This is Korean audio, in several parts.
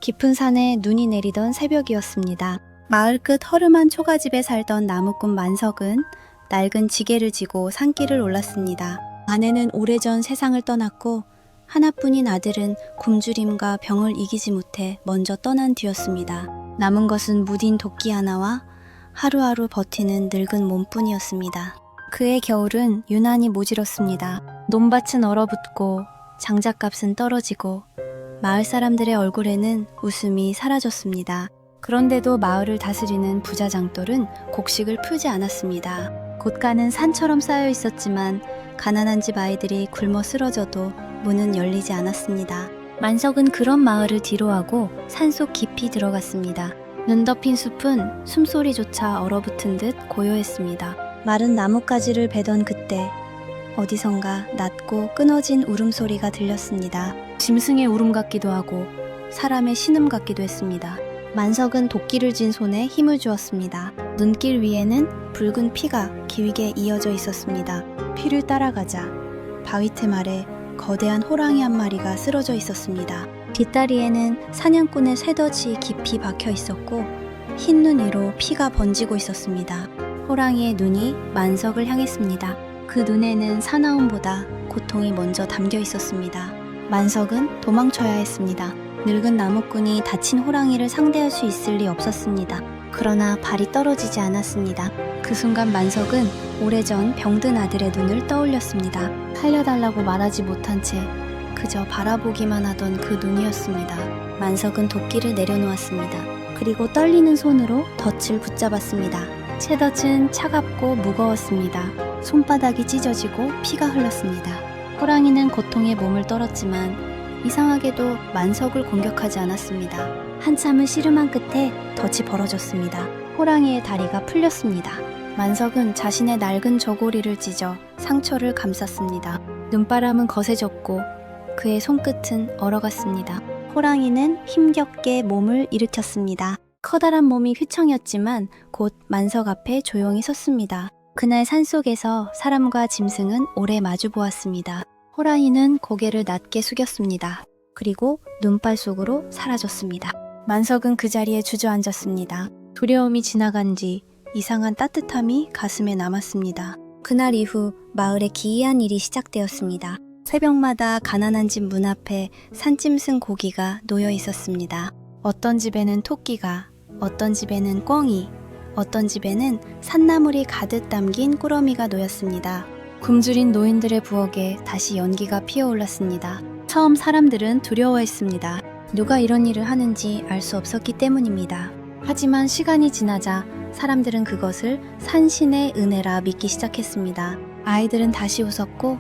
깊은 산에 눈이 내리던 새벽이었습니다. 마을 끝 허름한 초가집에 살던 나무꾼 만석은 낡은 지게를 지고 산길을 올랐습니다. 아내는 오래전 세상을 떠났고 하나뿐인 아들은 굶주림과 병을 이기지 못해 먼저 떠난 뒤였습니다. 남은 것은 무딘 도끼 하나와 하루하루 버티는 늙은 몸뿐이었습니다. 그의 겨울은 유난히 모질었습니다. 논밭은 얼어붙고 장작값은 떨어지고 마을 사람들의 얼굴에는 웃음이 사라졌습니다. 그런데도 마을을 다스리는 부자 장돌은 곡식을 풀지 않았습니다. 곳간은 산처럼 쌓여 있었지만 가난한 집 아이들이 굶어 쓰러져도 문은 열리지 않았습니다. 만석은 그런 마을을 뒤로하고 산속 깊이 들어갔습니다. 눈 덮인 숲은 숨소리조차 얼어붙은 듯 고요했습니다. 마른 나뭇가지를 베던 그때 어디선가 낮고 끊어진 울음소리가 들렸습니다. 짐승의 울음 같기도 하고 사람의 신음 같기도 했습니다. 만석은 도끼를 쥔 손에 힘을 주었습니다. 눈길 위에는 붉은 피가 길게 이어져 있었습니다. 피를 따라가자 바위 틈 아래 거대한 호랑이 한 마리가 쓰러져 있었습니다. 뒷다리에는 사냥꾼의 쇠덫이 깊이 박혀 있었고 흰 눈 위로 피가 번지고 있었습니다. 호랑이의 눈이 만석을 향했습니다. 그 눈에는 사나움보다 고통이 먼저 담겨 있었습니다. 만석은 도망쳐야 했습니다. 늙은 나무꾼이 다친 호랑이를 상대할 수 있을 리 없었습니다. 그러나 발이 떨어지지 않았습니다. 그 순간 만석은 오래전 병든 아들의 눈을 떠올렸습니다. 살려달라고 말하지 못한 채 그저 바라보기만 하던 그 눈이었습니다. 만석은 도끼를 내려놓았습니다. 그리고 떨리는 손으로 덫을 붙잡았습니다. 채덫은 차갑고 무거웠습니다. 손바닥이 찢어지고 피가 흘렀습니다. 호랑이는 고통에 몸을 떨었지만 이상하게도 만석을 공격하지 않았습니다. 한참을 씨름한 끝에 덫이 벌어졌습니다. 호랑이의 다리가 풀렸습니다. 만석은 자신의 낡은 저고리를 찢어 상처를 감쌌습니다. 눈바람은 거세졌고 그의 손끝은 얼어갔습니다. 호랑이는 힘겹게 몸을 일으켰습니다. 커다란 몸이 휘청였지만 곧 만석 앞에 조용히 섰습니다. 그날 산속에서 사람과 짐승은 오래 마주보았습니다. 호랑이는 고개를 낮게 숙였습니다. 그리고 눈발 속으로 사라졌습니다. 만석은 그 자리에 주저앉았습니다. 두려움이 지나간 뒤 이상한 따뜻함이 가슴에 남았습니다. 그날 이후 마을에 기이한 일이 시작되었습니다. 새벽마다 가난한 집 문 앞에 산짐승 고기가 놓여 있었습니다. 어떤 집에는 토끼가, 어떤 집에는 꿩이, 어떤 집에는 산나물이 가득 담긴 꾸러미가 놓였습니다. 굶주린 노인들의 부엌에 다시 연기가 피어올랐습니다. 처음 사람들은 두려워했습니다. 누가 이런 일을 하는지 알 수 없었기 때문입니다. 하지만 시간이 지나자 사람들은 그것을 산신의 은혜라 믿기 시작했습니다. 아이들은 다시 웃었고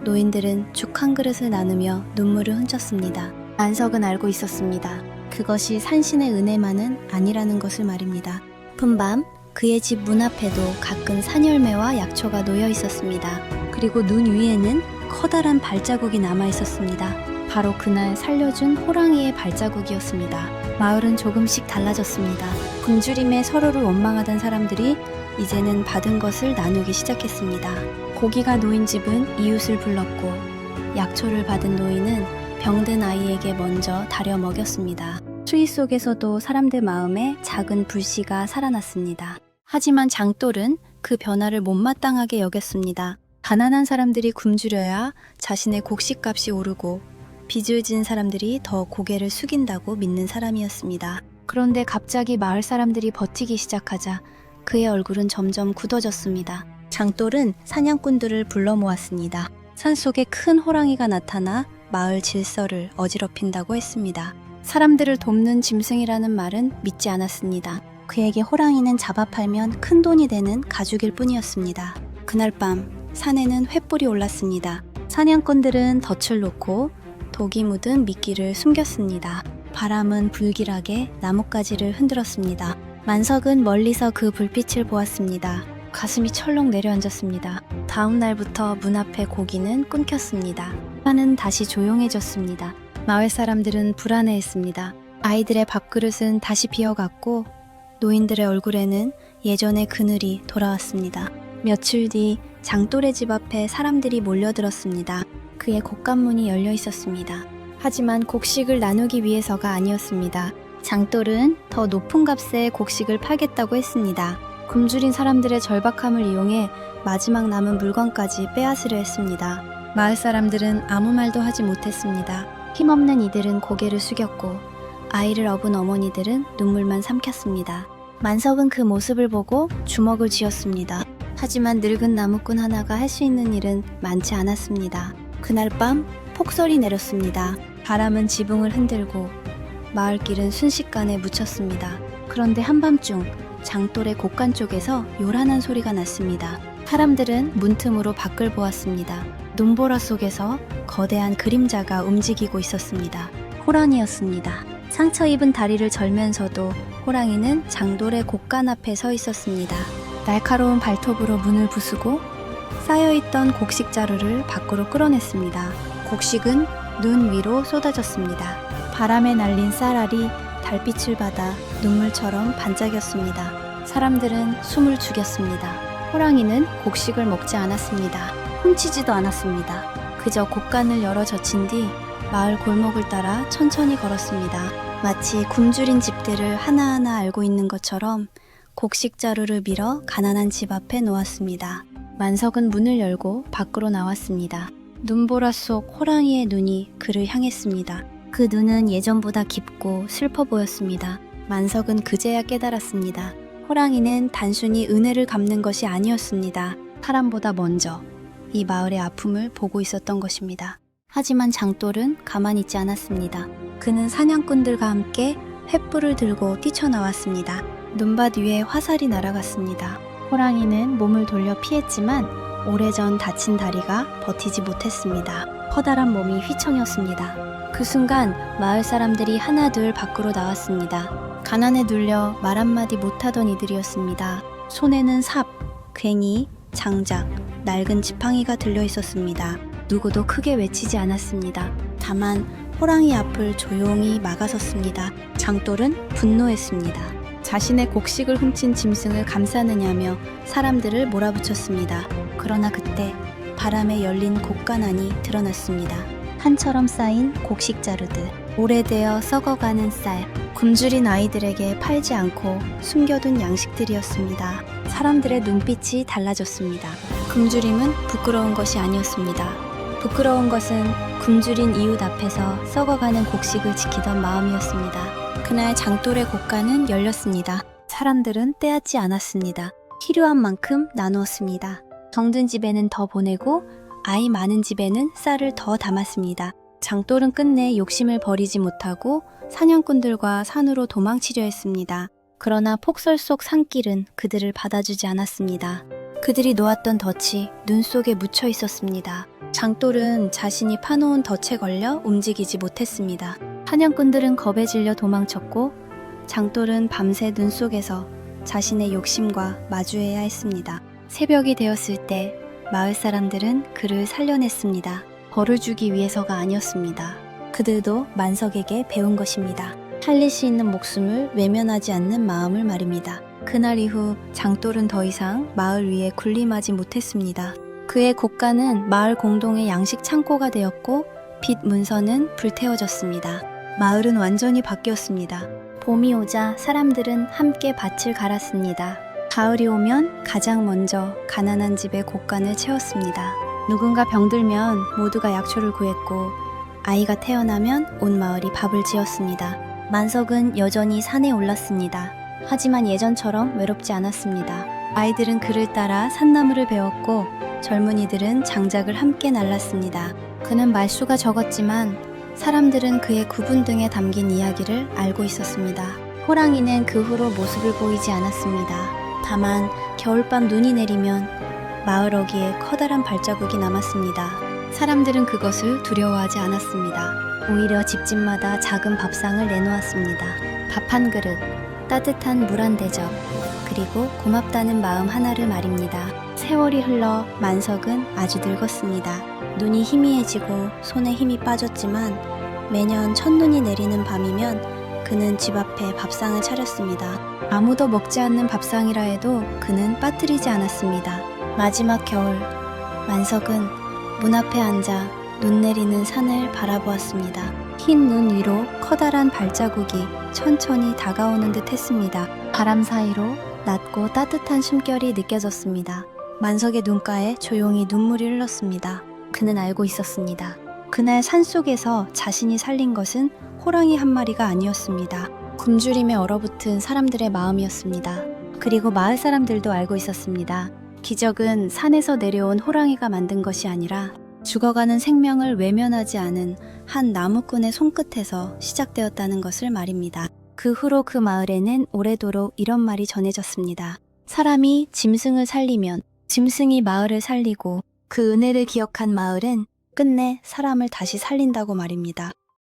노인들은 죽 한 그릇을 나누며 눈물을 훔쳤습니다. 만석은 알고 있었습니다. 그것이 산신의 은혜만은 아니라는 것을 말입니다. 푼밤 그의 집 문 앞에도 가끔 산열매와 약초가 놓여 있었습니다. 그리고 눈 위에는 커다란 발자국이 남아 있었습니다. 바로 그날 살려준 호랑이의 발자국이었습니다. 마을은 조금씩 달라졌습니다. 굶주림에 서로를 원망하던 사람들이 이제는 받은 것을 나누기 시작했습니다. 고기가 놓인 집은 이웃을 불렀고 약초를 받은 노인은 병든 아이에게 먼저 다려 먹였습니다. 추위 속에서도 사람들 마음에 작은 불씨가 살아났습니다. 하지만 장돌은 그 변화를 못마땅하게 여겼습니다. 가난한 사람들이 굶주려야 자신의 곡식값이 오르고 빚을 진 사람들이 더 고개를 숙인다고 믿는 사람이었습니다. 그런데 갑자기 마을 사람들이 버티기 시작하자 그의 얼굴은 점점 굳어졌습니다. 장돌은 사냥꾼들을 불러 모았습니다. 산속에 큰 호랑이가 나타나 마을 질서를 어지럽힌다고 했습니다. 사람들을 돕는 짐승이라는 말은 믿지 않았습니다. 그에게 호랑이는 잡아팔면 큰 돈이 되는 가죽일 뿐이었습니다. 그날 밤 산에는 횃불이 올랐습니다. 사냥꾼들은 덫을 놓고 독이 묻은 미끼를 숨겼습니다. 바람은 불길하게 나뭇가지를 흔들었습니다. 만석은 멀리서 그 불빛을 보았습니다. 가슴이 철렁 내려앉았습니다. 다음 날부터 문 앞에 고기는 끊겼습니다. 산은 다시 조용해졌습니다. 마을 사람들은 불안해했습니다. 아이들의 밥그릇은 다시 비어갔고 노인들의 얼굴에는 예전의 그늘이 돌아왔습니다. 며칠 뒤 장돌의 집 앞에 사람들이 몰려들었습니다. 그의 곳간문이 열려 있었습니다. 하지만 곡식을 나누기 위해서가 아니었습니다. 장돌은 더 높은 값에 곡식을 팔겠다고 했습니다. 굶주린 사람들의 절박함을 이용해 마지막 남은 물건까지 빼앗으려 했습니다. 마을 사람들은 아무 말도 하지 못했습니다. 힘없는 이들은 고개를 숙였고 아이를 업은 어머니들은 눈물만 삼켰습니다. 만석은 그 모습을 보고 주먹을 쥐었습니다. 하지만 늙은 나무꾼 하나가 할 수 있는 일은 많지 않았습니다. 그날 밤 폭설이 내렸습니다. 바람은 지붕을 흔들고 마을길은 순식간에 묻혔습니다. 그런데 한밤중 장돌의 곡간 쪽에서 요란한 소리가 났습니다. 사람들은 문틈으로 밖을 보았습니다. 눈보라 속에서 거대한 그림자가 움직이고 있었습니다. 호랑이였습니다. 상처 입은 다리를 절면서도 호랑이는 장돌의 곡간 앞에 서 있었습니다. 날카로운 발톱으로 문을 부수고 쌓여있던 곡식 자루를 밖으로 끌어냈습니다. 곡식은 눈 위로 쏟아졌습니다. 바람에 날린 쌀알이 달빛을 받아 눈물처럼 반짝였습니다. 사람들은 숨을 죽였습니다. 호랑이는 곡식을 먹지 않았습니다. 훔치지도 않았습니다. 그저 곡간을 열어 젖힌 뒤 마을 골목을 따라 천천히 걸었습니다. 마치 굶주린 집들을 하나하나 알고 있는 것처럼 곡식 자루를 밀어 가난한 집 앞에 놓았습니다. 만석은 문을 열고 밖으로 나왔습니다. 눈보라 속 호랑이의 눈이 그를 향했습니다. 그 눈은 예전보다 깊고 슬퍼 보였습니다. 만석은 그제야 깨달았습니다. 호랑이는 단순히 은혜를 갚는 것이 아니었습니다. 사람보다 먼저 이 마을의 아픔을 보고 있었던 것입니다. 하지만 장돌은 가만히 있지 않았습니다. 그는 사냥꾼들과 함께 횃불을 들고 뛰쳐나왔습니다. 눈밭 위에 화살이 날아갔습니다. 호랑이는 몸을 돌려 피했지만 오래전 다친 다리가 버티지 못했습니다. 커다란 몸이 휘청였습니다. 그 순간 마을 사람들이 하나둘 밖으로 나왔습니다. 가난에 눌려 말 한마디 못하던 이들이었습니다. 손에는 삽, 괭이, 장작, 낡은 지팡이가 들려 있었습니다. 누구도 크게 외치지 않았습니다. 다만 호랑이 앞을 조용히 막아섰습니다. 장돌은 분노했습니다. 자신의 곡식을 훔친 짐승을 감싸느냐며 사람들을 몰아붙였습니다. 그러나 그때 바람에 열린 곡간 안이 드러났습니다. 산처럼 쌓인 곡식 자루들, 오래되어 썩어가는 쌀, 굶주린 아이들에게 팔지 않고 숨겨둔 양식들이었습니다. 사람들의 눈빛이 달라졌습니다. 굶주림은 부끄러운 것이 아니었습니다. 부끄러운 것은 굶주린 이웃 앞에서 썩어가는 곡식을 지키던 마음이었습니다. 그날 장돌의 곡간은 열렸습니다. 사람들은 떼앗지 않았습니다. 필요한 만큼 나누었습니다. 정든 집에는 더 보내고 아이 많은 집에는 쌀을 더 담았습니다. 장돌은 끝내 욕심을 버리지 못하고 사냥꾼들과 산으로 도망치려 했습니다. 그러나 폭설 속 산길은 그들을 받아주지 않았습니다. 그들이 놓았던 덫이 눈 속에 묻혀 있었습니다. 장돌은 자신이 파놓은 덫에 걸려 움직이지 못했습니다. 사냥꾼들은 겁에 질려 도망쳤고 장돌은 밤새 눈 속에서 자신의 욕심과 마주해야 했습니다. 새벽이 되었을 때 마을 사람들은 그를 살려냈습니다. 벌을 주기 위해서가 아니었습니다. 그들도 만석에게 배운 것입니다. 살릴 수 있는 목숨을 외면하지 않는 마음을 말입니다. 그날 이후 장돌은 더 이상 마을 위에 군림하지 못했습니다. 그의 곡간은 마을 공동의 양식 창고가 되었고 빛 문서는 불태워졌습니다. 마을은 완전히 바뀌었습니다. 봄이 오자 사람들은 함께 밭을 갈았습니다. 가을이 오면 가장 먼저 가난한 집의 곡간을 채웠습니다. 누군가 병들면 모두가 약초를 구했고 아이가 태어나면 온 마을이 밥을 지었습니다. 만석은 여전히 산에 올랐습니다. 하지만 예전처럼 외롭지 않았습니다. 아이들은 그를 따라 산나무를 베었고 젊은이들은 장작을 함께 날랐습니다. 그는 말수가 적었지만 사람들은 그의 구분 등에 담긴 이야기를 알고 있었습니다. 호랑이는 그 후로 모습을 보이지 않았습니다. 다만 겨울밤 눈이 내리면 마을 어귀에 커다란 발자국이 남았습니다. 사람들은 그것을 두려워하지 않았습니다. 오히려 집집마다 작은 밥상을 내놓았습니다. 밥 한 그릇, 따뜻한 물 한 대접, 그리고 고맙다는 마음 하나를 말입니다. 세월이 흘러 만석은 아주 늙었습니다. 눈이 희미해지고 손에 힘이 빠졌지만 매년 첫눈이 내리는 밤이면 그는 집 앞에 밥상을 차렸습니다. 아무도 먹지 않는 밥상이라 해도 그는 빠뜨리지 않았습니다. 마지막 겨울, 만석은 문 앞에 앉아 눈 내리는 산을 바라보았습니다. 흰 눈 위로 커다란 발자국이 천천히 다가오는 듯 했습니다. 바람 사이로 낮고 따뜻한 숨결이 느껴졌습니다. 만석의 눈가에 조용히 눈물이 흘렀습니다. 그는 알고 있었습니다. 그날 산속에서 자신이 살린 것은 호랑이 한 마리가 아니었습니다. 굶주림에 얼어붙은 사람들의 마음이었습니다. 그리고 마을 사람들도 알고 있었습니다. 기적은 산에서 내려온 호랑이가 만든 것이 아니라 죽어가는 생명을 외면하지 않은 한 나무꾼의 손끝에서 시작되었다는 것을 말입니다. 그 후로 그 마을에는 오래도록 이런 말이 전해졌습니다. 사람이 짐승을 살리면 짐승이 마을을 살리고 그 은혜를 기억한 마을은 끝내 사람을 다시 살린다고 말입니다.